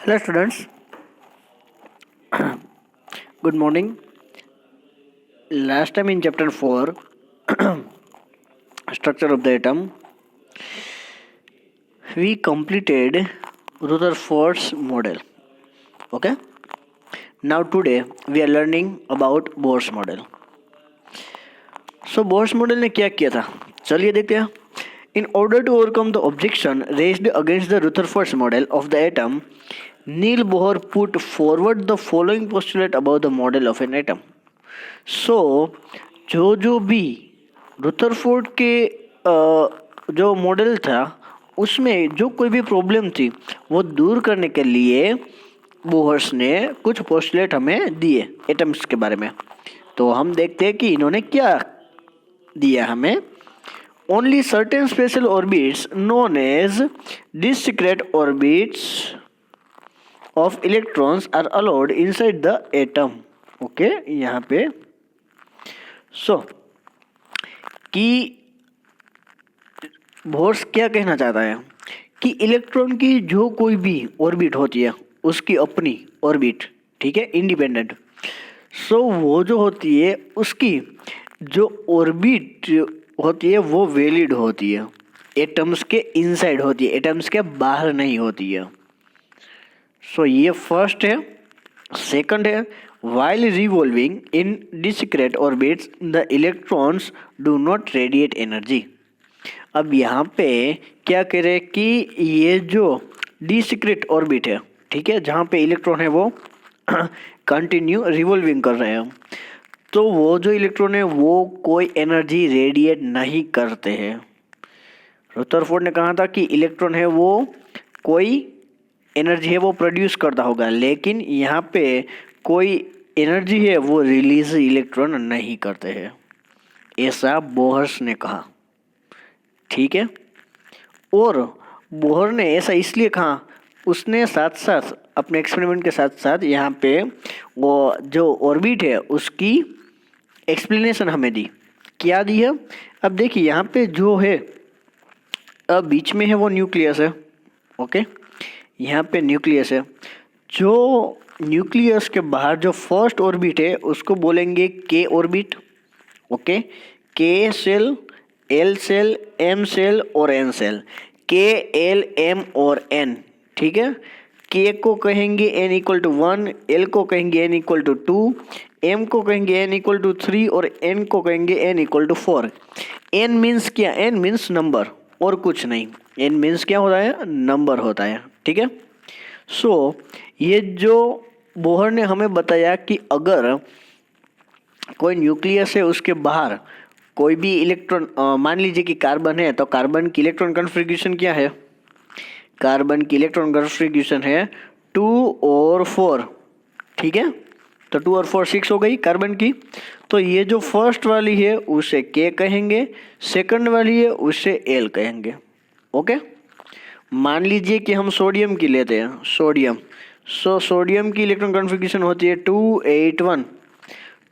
Hello students, good morning. Last time in chapter 4, structure of the atom, we completed Rutherford's model. Okay. Now today we are learning about Bohr's model. So Bohr's model ने क्या किया था? चलिए देखते हैं. In order to overcome the objection raised against the Rutherford's model of the atom, Neil Bohr put forward the following postulate about the model of an atom. So जो भी Rutherford के जो मॉडल था उसमें जो कोई भी प्रॉब्लम थी वो दूर करने के लिए बोहर्स ने कुछ पोस्टुलेट हमें दिए एटम्स के बारे में. तो हम देखते हैं कि इन्होंने क्या दिया हमें. Only certain special orbits known as discrete orbits of electrons are allowed inside the atom. Okay, यहाँ पे कि बोर्स क्या कहना चाहता है कि इलेक्ट्रॉन की जो कोई भी ऑर्बिट होती है उसकी अपनी ऑर्बिट, ठीक है, इंडिपेंडेंट. वो जो होती है उसकी जो ऑर्बिट होती है वो वैलिड होती है, एटम्स के इनसाइड होती है, एटम्स के बाहर नहीं होती है. ये फर्स्ट है. सेकंड है, while revolving in discrete orbits the electrons do not radiate energy. अब यहाँ पे क्या कह रहे हैं कि ये जो डिस्क्रीट ऑर्बिट है, ठीक है, जहाँ पे इलेक्ट्रॉन है वो कंटिन्यू रिवॉल्विंग कर रहे हैं, तो वो जो इलेक्ट्रॉन है वो कोई एनर्जी रेडिएट नहीं करते हैं. रुथरफोर्ड ने कहा था कि इलेक्ट्रॉन है वो कोई एनर्जी है वो प्रोड्यूस करता होगा, लेकिन यहाँ पे कोई एनर्जी है वो रिलीज इलेक्ट्रॉन नहीं करते हैं, ऐसा बोहर्स ने कहा. ठीक है, और बोहर ने ऐसा इसलिए कहा, उसने साथ साथ अपने एक्सपेरिमेंट के साथ साथ यहाँ पे वो जो ऑर्बिट है उसकी एक्सप्लेनेशन हमें दी. क्या दी है? अब देखिए यहाँ पे जो है अब बीच में है वो न्यूक्लियस है. ओके, यहाँ पे न्यूक्लियस है. जो न्यूक्लियस के बाहर जो फर्स्ट ऑर्बिट है उसको बोलेंगे K orbit. Okay, K shell, L shell, M shell और N shell. K, L, M और एन, ठीक है. के को कहेंगे एन इक्वल टू 1, एल को कहेंगे एन इक्वल टू 2, एम को कहेंगे एन इक्वल टू 3 और एन को कहेंगे N equal to 4. N means क्या? एन मीन्स नंबर और कुछ नहीं. एन मीन्स क्या होता है? नंबर होता है. ठीक है. ये जो बोहर ने हमें बताया कि अगर कोई न्यूक्लियस है उसके बाहर कोई भी इलेक्ट्रॉन, मान लीजिए कि कार्बन है, तो कार्बन की इलेक्ट्रॉन कन्फिग्रेशन क्या है? कार्बन की इलेक्ट्रॉन कन्फिग्रेशन है 2 और 4. ठीक है, तो 2 और 4 6 हो गई कार्बन की. तो ये जो फर्स्ट वाली है उसे के कहेंगे, सेकंड वाली है उसे एल कहेंगे. ओके, मान लीजिए कि हम सोडियम की लेते हैं. सोडियम की इलेक्ट्रॉन कन्फिग्रेशन होती है 2 8 1.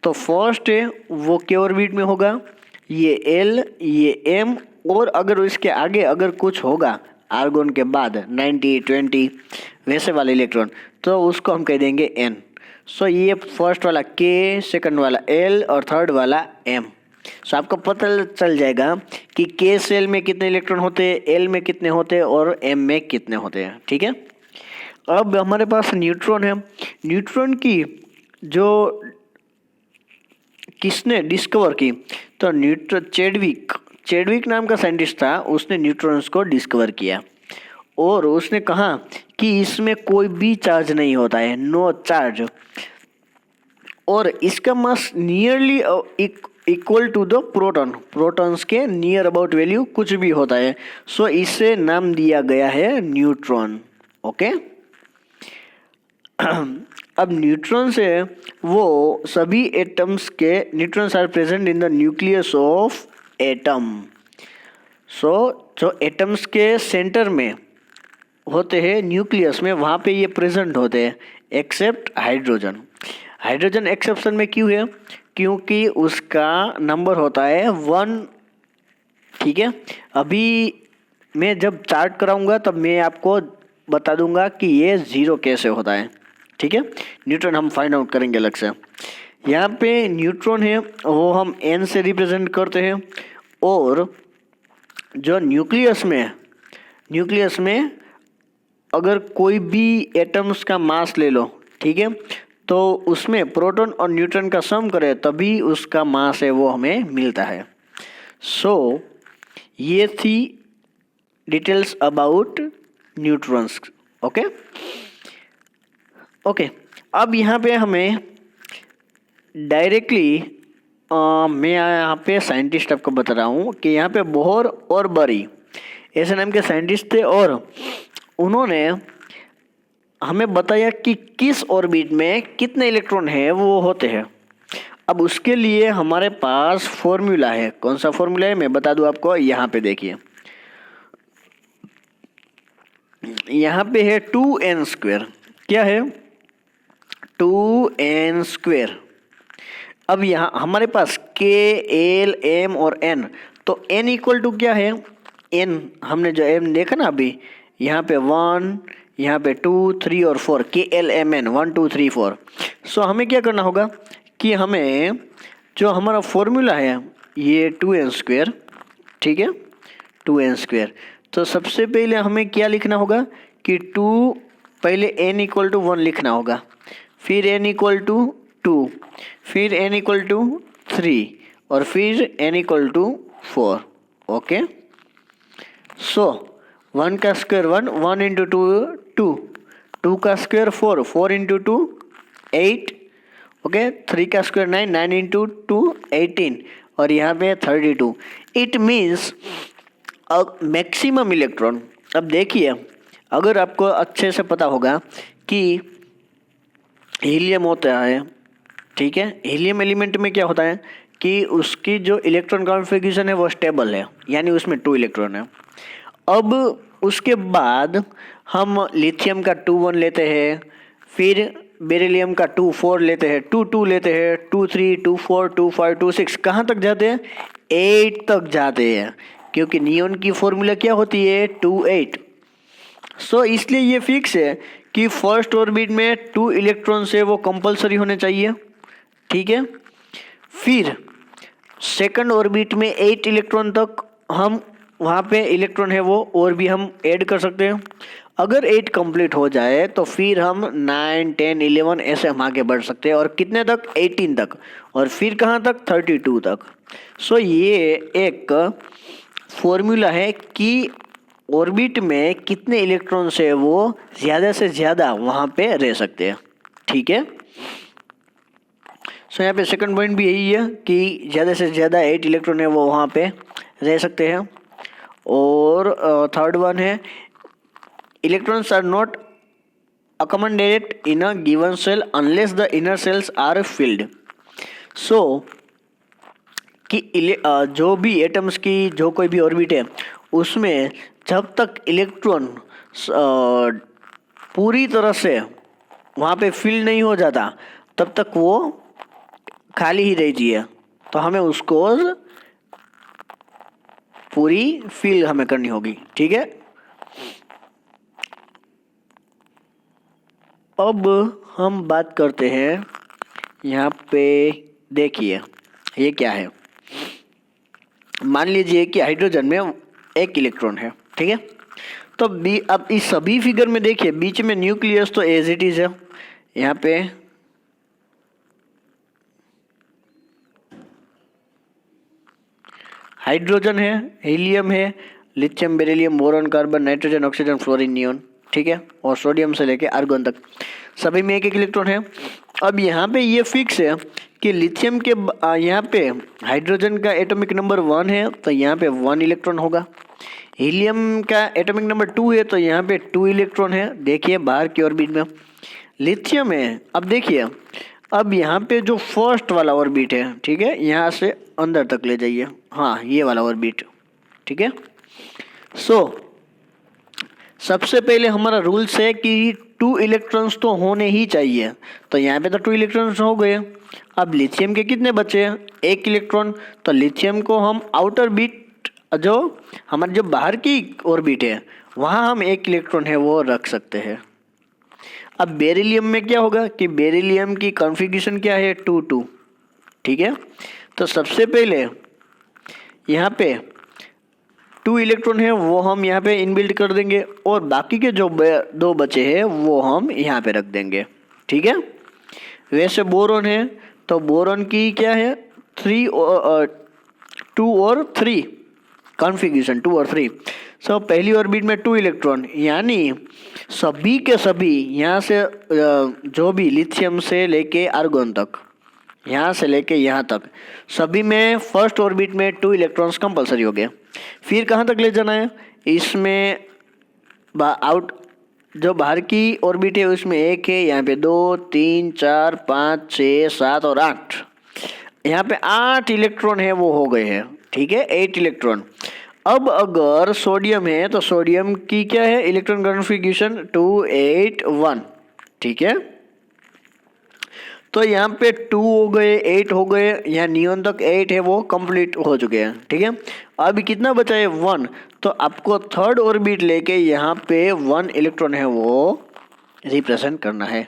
तो फर्स्ट है वो के ऑर्बिट में होगा, ये एल, ये एम, और अगर इसके आगे अगर कुछ होगा आर्गोन के बाद 90 20 वैसे वाले इलेक्ट्रॉन, तो उसको हम कह देंगे एन. ये फर्स्ट वाला के, सेकंड वाला एल और थर्ड वाला एम. आपको पता चल जाएगा कि के सेल में कितने इलेक्ट्रॉन होते हैं, एल में कितने होते हैं और एम में कितने होते हैं. ठीक है. अब हमारे पास न्यूट्रॉन है. न्यूट्रॉन की जो किसने डिस्कवर की? तो चेडविक नाम का साइंटिस्ट था, उसने न्यूट्रॉन्स को डिस्कवर किया और उसने कहा कि इसमें कोई भी चार्ज नहीं होता है, नो चार्ज, और इसका mass nearly equal to the protons के नियर अबाउट वैल्यू कुछ भी होता है. इसे नाम दिया गया है न्यूट्रॉन. ओके, अब न्यूट्रॉन से वो सभी एटम्स के neutrons are present in the nucleus of atom. जो एटम्स के सेंटर में होते हैं न्यूक्लियस में, वहाँ पे ये प्रेजेंट होते हैं एक्सेप्ट हाइड्रोजन. हाइड्रोजन एक्सेप्शन में क्यों है? क्योंकि उसका नंबर होता है 1. ठीक है, अभी मैं जब चार्ट कराऊंगा तब मैं आपको बता दूंगा कि ये जीरो कैसे होता है, ठीक है। न्यूट्रॉन हम फाइंड आउट करेंगे अलग से। यहाँ पे न्यूट्रॉन है वो हम n से रिप्रेजेंट करते हैं, और जो न्यूक्लियस में अगर कोई भी एटम्स का मास ले लो, ठीक है, तो उसमें प्रोटॉन और न्यूट्रॉन का सम करें तभी उसका मास है वो हमें मिलता है। सो ये थी डिटेल्स अबाउट न्यूट्रॉन्स। ओके, अब यहाँ पे हमें डायरेक्टली मैं यहाँ पे साइंटिस्ट आपको बता रहा हूँ कि यहाँ पे बोहर और बरी ऐसे नाम के साइंटिस्ट थे, और उन्होंने हमें बताया कि किस ऑर्बिट में कितने इलेक्ट्रॉन है वो होते हैं। अब उसके लिए हमारे पास फॉर्मूला है। कौन सा फॉर्मूला है मैं बता दूं आपको। यहाँ पे देखिए, यहाँ पे है 2n²। क्या है? 2n²। अब यहाँ हमारे पास k, l, m और n, तो n इक्वल टू क्या है? n हमने जो m देखा ना अभी, यहाँ पे 1, यहाँ पे 2, 3 और 4, k, l, m, n 1 2 3 4। सो हमें क्या करना होगा कि हमें जो हमारा फॉर्मूला है ये 2n², ठीक है, 2n²। तो सबसे पहले हमें क्या लिखना होगा कि 2, पहले n इक्वल टू 1 लिखना होगा, फिर n इक्वल टू 2, फिर n इक्वल टू 3 और फिर n इक्वल टू 4। ओके, सो 1 का स्क्वायर 1, 1 इंटू 2 2 का स्क्वायर 4, 4 इंटू 2 8, ओके, 3 का स्क्वायर 9, 9 इंटू 2 18 और यहाँ पे 32। It means maximum electron. अब देखिए, अगर आपको अच्छे से पता होगा कि हीलियम होता है, ठीक है, हीलियम एलिमेंट में क्या होता है कि उसकी जो इलेक्ट्रॉन कॉन्फ़िगरेशन है वो स्टेबल है, यानी उसमें 2 इलेक्ट्रॉन है। अब उसके बाद हम लिथियम का 2 1 लेते हैं, फिर बेरिलियम का 2 4 लेते हैं, 2 2 लेते हैं, 2 3 2 4 2 5 2 6, कहाँ तक जाते हैं? 8 तक जाते हैं, क्योंकि नियॉन की फॉर्मूला क्या होती है? 2 8। सो इसलिए ये फिक्स है कि फर्स्ट ऑर्बिट में 2 इलेक्ट्रॉन से वो कंपलसरी होने चाहिए, ठीक है। फिर सेकंड ऑर्बिट में 8 इलेक्ट्रॉन तक हम वहाँ पे इलेक्ट्रॉन है वो और भी हम ऐड कर सकते हैं। अगर 8 कंप्लीट हो जाए तो फिर हम 9 10 11 ऐसे हम आगे बढ़ सकते हैं, और कितने तक? 18 तक, और फिर कहाँ तक? 32 तक। सो ये एक फॉर्मूला है कि ऑर्बिट में कितने इलेक्ट्रॉन्स है वो ज़्यादा से ज़्यादा वहाँ पे रह सकते हैं, ठीक है। सो यहाँ पे सेकंड पॉइंट भी यही है कि ज़्यादा से ज़्यादा 8 इलेक्ट्रॉन है वो वहाँ पे रह सकते हैं। और थर्ड वन है electrons are not accommodated in a given shell unless the inner shells are filled. So कि जो भी एटम्स की जो कोई भी ऑर्बिट है उसमें जब तक इलेक्ट्रॉन पूरी तरह से वहाँ पे फिल नहीं हो जाता तब तक वो खाली ही रहती है, तो हमें उसको पूरी फिल हमें करनी होगी, ठीक है। अब हम बात करते हैं, यहाँ पे देखिए ये क्या है। मान लीजिए कि हाइड्रोजन में 1 इलेक्ट्रॉन है, ठीक है। तो अब इस सभी फिगर में देखिए बीच में न्यूक्लियस तो एज इट इज है। यहाँ पे हाइड्रोजन है, हीलियम है, lithium, beryllium, boron, carbon, nitrogen, oxygen, fluorine, neon, ठीक है, और सोडियम से लेके आर्गन तक सभी में 1 इलेक्ट्रॉन है। अब यहाँ पे ये फिक्स है कि लिथियम के यहाँ पे हाइड्रोजन का एटॉमिक नंबर 1 है तो यहाँ पे 1 इलेक्ट्रॉन होगा। हीलियम का एटॉमिक नंबर 2 है तो यहाँ पे 2 इलेक्ट्रॉन है, देखिए बाहर की ऑर्बिट में। लिथियम है, अब देखिए, अब यहाँ पे जो फर्स्ट वाला ऑर्बिट है, ठीक है, यहाँ से अंदर तक ले जाइए, हाँ ये वाला ऑर्बिट, ठीक है। सो सबसे पहले हमारा रूल्स है कि 2 इलेक्ट्रॉन्स तो होने ही चाहिए, तो यहाँ पे तो 2 इलेक्ट्रॉन्स हो गए। अब लिथियम के कितने बचे हैं? 1 इलेक्ट्रॉन, तो लिथियम को हम आउटर बीट, जो हमारी जो बाहर की ऑर्बिट है वहाँ हम एक इलेक्ट्रॉन है वो रख सकते हैं। अब बेरिलियम में क्या होगा कि बेरिलियम की कॉन्फ़िगरेशन क्या है, 2 2, ठीक है। तो सबसे पहले यहाँ पे 2 इलेक्ट्रॉन है वो हम यहाँ पे इनबिल्ट कर देंगे और बाकी के जो 2 बचे हैं वो हम यहाँ पे रख देंगे, ठीक है। वैसे बोरॉन है तो बोरॉन की क्या है 2 और 3 कॉन्फ़िगरेशन, 2 और 3। सो पहली ऑर्बिट में 2 इलेक्ट्रॉन, यानी सभी के सभी यहाँ से जो भी लिथियम से लेके आर्गोन तक, यहाँ से लेके यहाँ तक सभी में फर्स्ट ऑर्बिट में 2 इलेक्ट्रॉन्स कंपलसरी हो गए। फिर कहाँ तक ले जाना है, इसमें आउट जो बाहर की ऑर्बिट है उसमें 1 है, यहाँ पे 2 3 4 5 6 7 और 8, यहाँ पे 8 इलेक्ट्रॉन है वो हो गए हैं, ठीक है, 8 इलेक्ट्रॉन। अब अगर सोडियम है तो सोडियम की क्या है इलेक्ट्रॉन कॉन्फ़िगरेशन 2 8 1, ठीक है। तो यहाँ पे 2 हो गए, 8 हो गए, यहाँ नियॉन तक 8 है वो कंप्लीट हो चुके हैं, ठीक है। अभी कितना बचा है 1, तो आपको थर्ड ऑर्बिट लेके यहाँ पे 1 इलेक्ट्रॉन है वो रिप्रेजेंट करना है।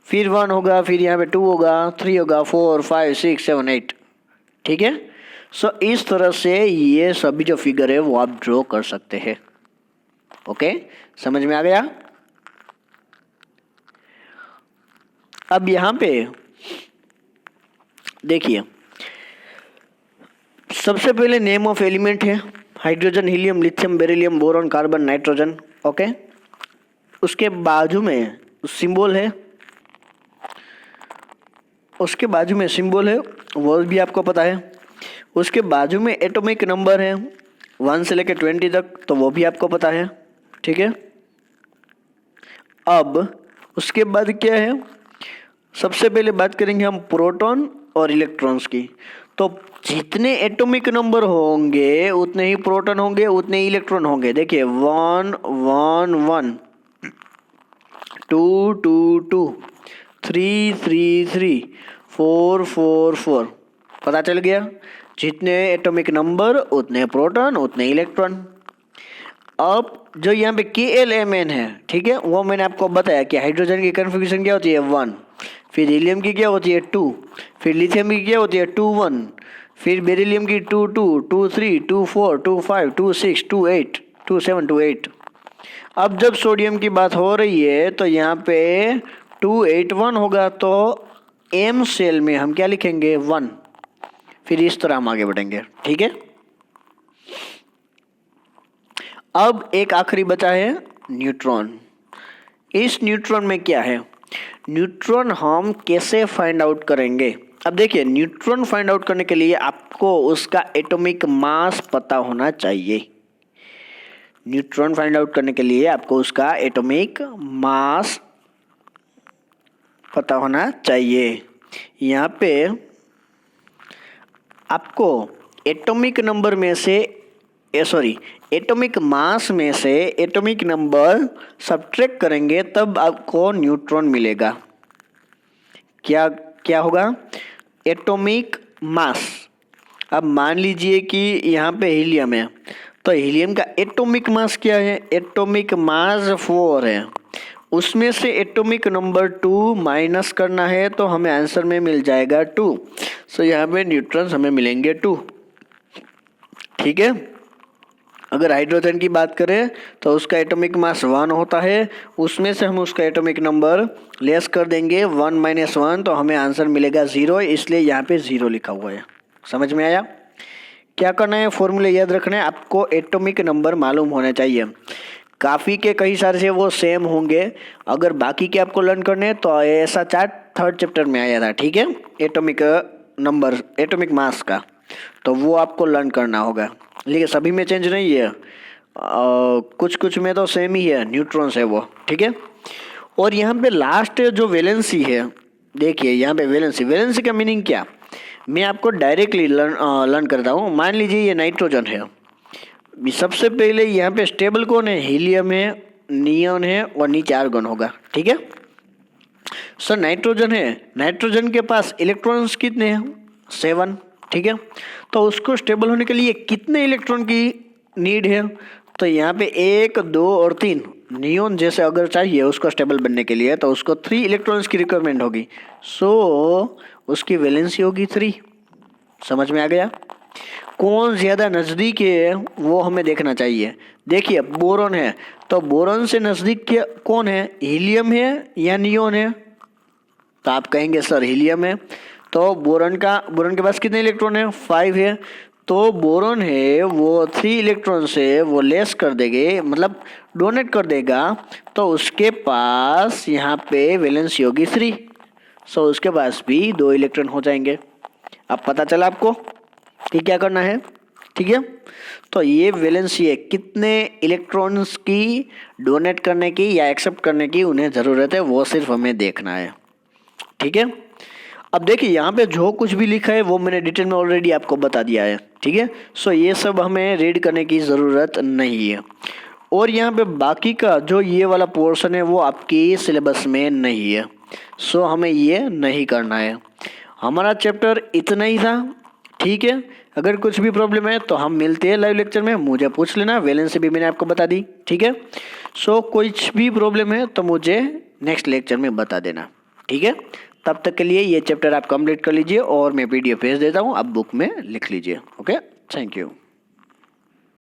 फिर 1 होगा, फिर यहाँ पे 2 होगा, 3 होगा, 4 5 6 7 8, ठीक है। सो इस तरह से ये सभी जो फिगर है वो आप ड्रॉ कर सकते हैं। ओके, समझ में आ गया। अब यहाँ पे देखिए, सबसे पहले नेम ऑफ एलिमेंट है hydrogen, helium, lithium, beryllium, boron, carbon, nitrogen, okay. उसके बाजू में सिंबल है, उसके बाजू में सिंबल है वो भी आपको पता है। उसके बाजू में एटॉमिक नंबर है 1 से लेकर 20 तक, तो वो भी आपको पता है, ठीक है। अब उसके बाद क्या है, सबसे पहले बात करेंगे हम प्रोटॉन और इलेक्ट्रॉन्स की। तो जितने एटॉमिक नंबर होंगे उतने ही प्रोटॉन होंगे, उतने ही इलेक्ट्रॉन होंगे। देखिए 1 1 1, 2 2 2, 3 3 3, 4 4 4, पता चल गया। जितने एटॉमिक नंबर उतने प्रोटॉन उतने इलेक्ट्रॉन। अब जो यहाँ पे KLMN है, ठीक है, वो मैंने आपको बताया कि हाइड्रोजन की कॉन्फ़िगरेशन क्या होती है 1, फिर हीलियम की क्या होती है 2, फिर लिथियम की क्या होती है 2 1, फिर बेरिलियम की 2 2 2 3 2 4 2 5 2 6 2 8 2 7 2 8। अब जब सोडियम की बात हो रही है तो यहाँ पे 2 8 1 होगा, तो M सेल में हम क्या लिखेंगे 1, फिर इस तरह हम आगे बढ़ेंगे, ठीक है। अब एक आखिरी बचा है न्यूट्रॉन। इस न्यूट्रॉन में क्या है, न्यूट्रॉन हम कैसे फाइंड आउट करेंगे। अब देखिए, न्यूट्रॉन फाइंड आउट करने के लिए आपको उसका एटॉमिक मास पता होना चाहिए। न्यूट्रॉन फाइंड आउट करने के लिए आपको उसका एटॉमिक मास पता होना चाहिए। यहाँ पे आपको एटॉमिक नंबर में से एटॉमिक मास में से एटॉमिक नंबर सब्ट्रैक्ट करेंगे तब आपको न्यूट्रॉन मिलेगा। क्या क्या होगा, एटॉमिक मास। अब मान लीजिए कि यहाँ पे हीलियम है, तो हीलियम का एटॉमिक मास क्या है, एटॉमिक मास 4 है, उसमें से एटॉमिक नंबर 2 माइनस करना है तो हमें आंसर में मिल जाएगा 2। सो यहाँ पे न्यूट्रॉन्स हमें मिलेंगे 2, ठीक है। अगर हाइड्रोजन की बात करें तो उसका एटॉमिक मास 1 होता है, उसमें से हम उसका एटॉमिक नंबर लेस कर देंगे 1 - 1, तो हमें आंसर मिलेगा 0, इसलिए यहाँ पे 0 लिखा हुआ है। समझ में आया। क्या करना है, फॉर्मूले याद रखना है, आपको एटॉमिक नंबर मालूम होने चाहिए। काफ़ी के कई सारे से वो सेम होंगे, अगर बाकी के आपको लर्न करने हैं तो ऐसा चार्ट 3rd चैप्टर में आया था, ठीक है, एटॉमिक नंबर, एटॉमिक मास का, तो वो आपको लर्न करना होगा। लेकिन सभी में चेंज नहीं है, कुछ कुछ में तो सेम ही है, न्यूट्रॉन्स है वो, ठीक है। और यहाँ पे लास्ट जो वैलेंसी है, देखिए यहाँ पे वैलेंसी का मीनिंग क्या, मैं आपको डायरेक्टली लर्न करता हूँ। मान लीजिए ये नाइट्रोजन है, सबसे पहले यहाँ पे स्टेबल कौन है, हीलियम है, नियॉन है और नीचे आर्गन होगा, ठीक है। सर नाइट्रोजन है, नाइट्रोजन के पास इलेक्ट्रॉन्स कितने हैं 7, ठीक है। तो उसको स्टेबल होने के लिए कितने इलेक्ट्रॉन की नीड है, तो यहाँ पे 1, 2 और 3 नियोन जैसे अगर चाहिए उसको स्टेबल बनने के लिए तो उसको 3 इलेक्ट्रॉन्स की रिक्वायरमेंट होगी। सो उसकी वैलेंसी होगी 3। समझ में आ गया? कौन ज़्यादा नज़दीक है वो हमें देखना चाहिए। देखिए बोरॉन है तो बोरॉन से नज़दीक के कौन है, हीलियम है या नियोन है? तो आप कहेंगे सर हीलियम है। तो बोरॉन के पास कितने इलेक्ट्रॉन है, 5 है। तो बोरॉन है वो 3 इलेक्ट्रॉन से वो लेस कर देंगे, मतलब डोनेट कर देगा, तो उसके पास यहाँ पे वैलेंसी होगी 3। सो उसके पास भी 2 इलेक्ट्रॉन हो जाएंगे। अब पता चला आपको कि क्या करना है, ठीक है? तो ये वैलेंसी है, कितने इलेक्ट्रॉन्स की डोनेट करने की या एक्सेप्ट करने की उन्हें ज़रूरत है, वो सिर्फ हमें देखना है, ठीक है? अब देखिए यहाँ पे जो कुछ भी लिखा है वो मैंने डिटेल में ऑलरेडी आपको बता दिया है, ठीक है? सो ये सब हमें रीड करने की ज़रूरत नहीं है। और यहाँ पे बाकी का जो ये वाला पोर्शन है वो आपकी सिलेबस में नहीं है। सो हमें ये नहीं करना है। हमारा चैप्टर इतना ही था, ठीक है? अगर कुछ भी प्रॉब्लम है तो हम मिलते हैं लाइव लेक्चर में, मुझे पूछ लेना। वैलेंसी भी मैंने आपको बता दी, ठीक है? सो कुछ भी प्रॉब्लम है तो मुझे नेक्स्ट लेक्चर में बता देना, ठीक है? तब तक के लिए ये चैप्टर आप कंप्लीट कर लीजिए और मैं PDF भेज देता हूँ, आप बुक में लिख लीजिए। Okay, thank you.